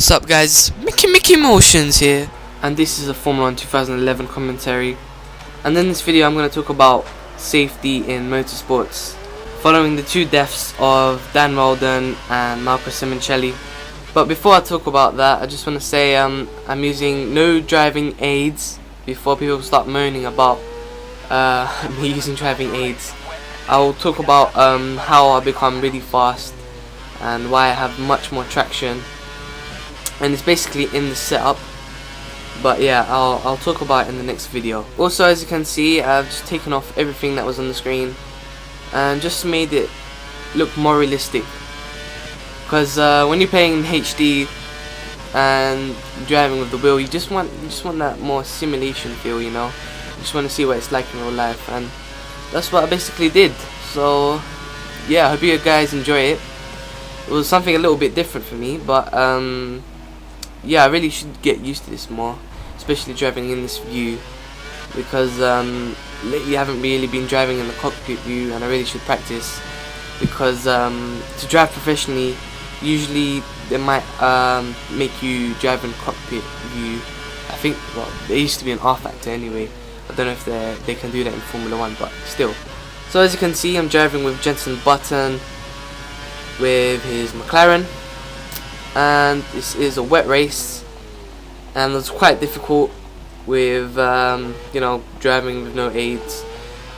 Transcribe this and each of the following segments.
What's up guys, Mickey Motions here, and this is a Formula 1 2011 commentary. And in this video I'm going to talk about safety in motorsports, following the two deaths of Dan Weldon and Marco Simoncelli. But before I talk about that, I just want to say I'm using no driving aids before people start moaning about me using driving aids. I will talk about how I become really fast and why I have much more traction. And it's basically in the setup, but yeah, I'll talk about it in the next video. Also, as you can see, I've just taken off everything that was on the screen and just made it look more realistic, because when you're playing in HD and driving with the wheel, you just want that more simulation feel, you know. You just want to see what it's like in real life, and that's what I basically did. So yeah, I hope you guys enjoy it. It was something a little bit different for me, but yeah, I really should get used to this more, especially driving in this view, because lately I haven't really been driving in the cockpit view, and I really should practice, because to drive professionally, usually they might make you drive in cockpit view. I think, well, there used to be an R factor anyway. I don't know if they can do that in Formula 1, but still. So as you can see, I'm driving with Jenson Button with his McLaren, and this is a wet race, and it's quite difficult with you know, driving with no aids,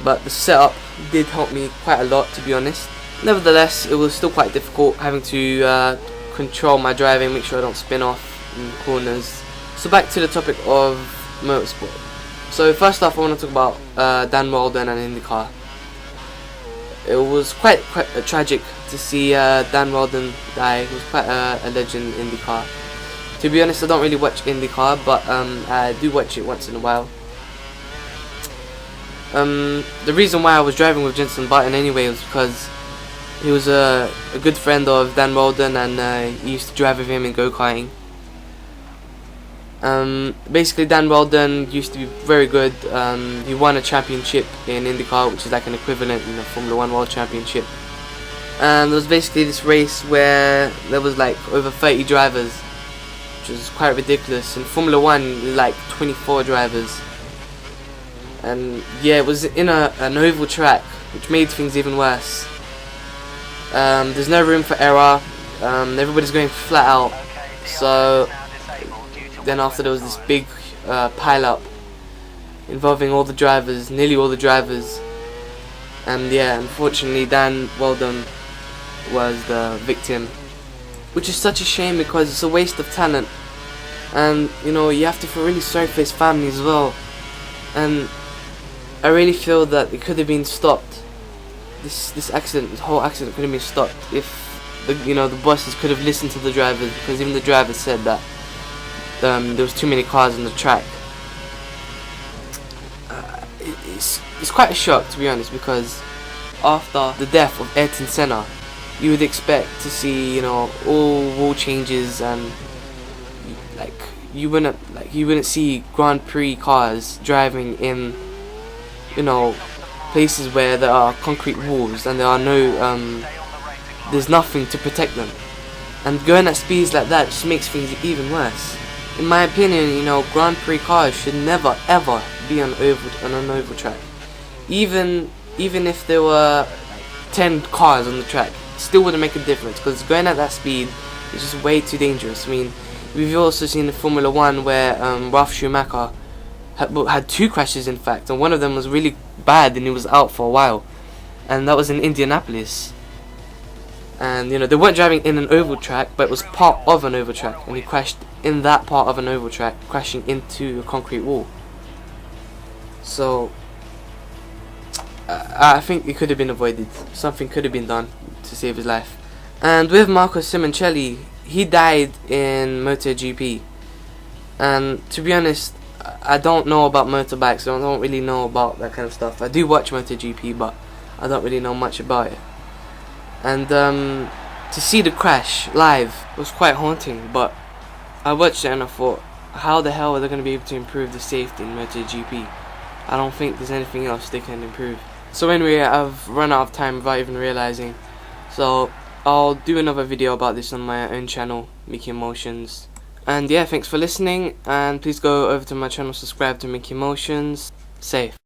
but the setup did help me quite a lot, to be honest. Nevertheless, it was still quite difficult having to control my driving, make sure I don't spin off in corners. So back to the topic of motorsport. So first off, I want to talk about Dan Weldon and IndyCar. It was quite tragic to see Dan Weldon die. He was quite a legend in IndyCar. To be honest, I don't really watch IndyCar, but I do watch it once in a while. The reason why I was driving with Jenson Button anyway was because he was a good friend of Dan Weldon, and he used to drive with him in go-karting. Basically, Dan Weldon used to be very good. He won a championship in IndyCar, which is like an equivalent in the Formula 1 World Championship. And there was basically this race where there was like over 30 drivers, which was quite ridiculous. In Formula 1, like 24 drivers. And yeah, it was in an oval track, which made things even worse. There's no room for error. Everybody's going flat out. So then after, there was this big pile-up involving all the drivers, nearly all the drivers, and yeah, unfortunately Dan Weldon was the victim, which is such a shame, because it's a waste of talent, and you know, you have to feel really sorry for his family as well. And I really feel that it could have been stopped. This whole accident could have been stopped if the bosses could have listened to the drivers, because even the drivers said that there was too many cars on the track. It's quite a shock, to be honest, because after the death of Ayrton Senna, you would expect to see, you know, all rule changes, and like you wouldn't see Grand Prix cars driving in, you know, places where there are concrete walls and there are no there's nothing to protect them, and going at speeds like that just makes things even worse. In my opinion, you know, Grand Prix cars should never ever be on an oval track. Even if there were 10 cars on the track, it still wouldn't make a difference, because going at that speed is just way too dangerous. I mean, we've also seen in Formula 1 where Ralf Schumacher had two crashes, in fact, and one of them was really bad and he was out for a while, and that was in Indianapolis. And you know, they weren't driving in an oval track, but it was part of an oval track, and he crashed in that part of an oval track, crashing into a concrete wall. So I think it could have been avoided. Something could have been done to save his life. And with Marco Simoncelli, he died in MotoGP. And to be honest, I don't know about motorbikes. I don't really know about that kind of stuff. I do watch MotoGP, but I don't really know much about it. And to see the crash live was quite haunting, but I watched it and I thought, how the hell are they going to be able to improve the safety in MotoGP? I don't think there's anything else they can improve. So anyway, I've run out of time without even realizing. So I'll do another video about this on my own channel, Mickey Motions. And yeah, thanks for listening, and please go over to my channel, subscribe to Mickey Motions. Safe.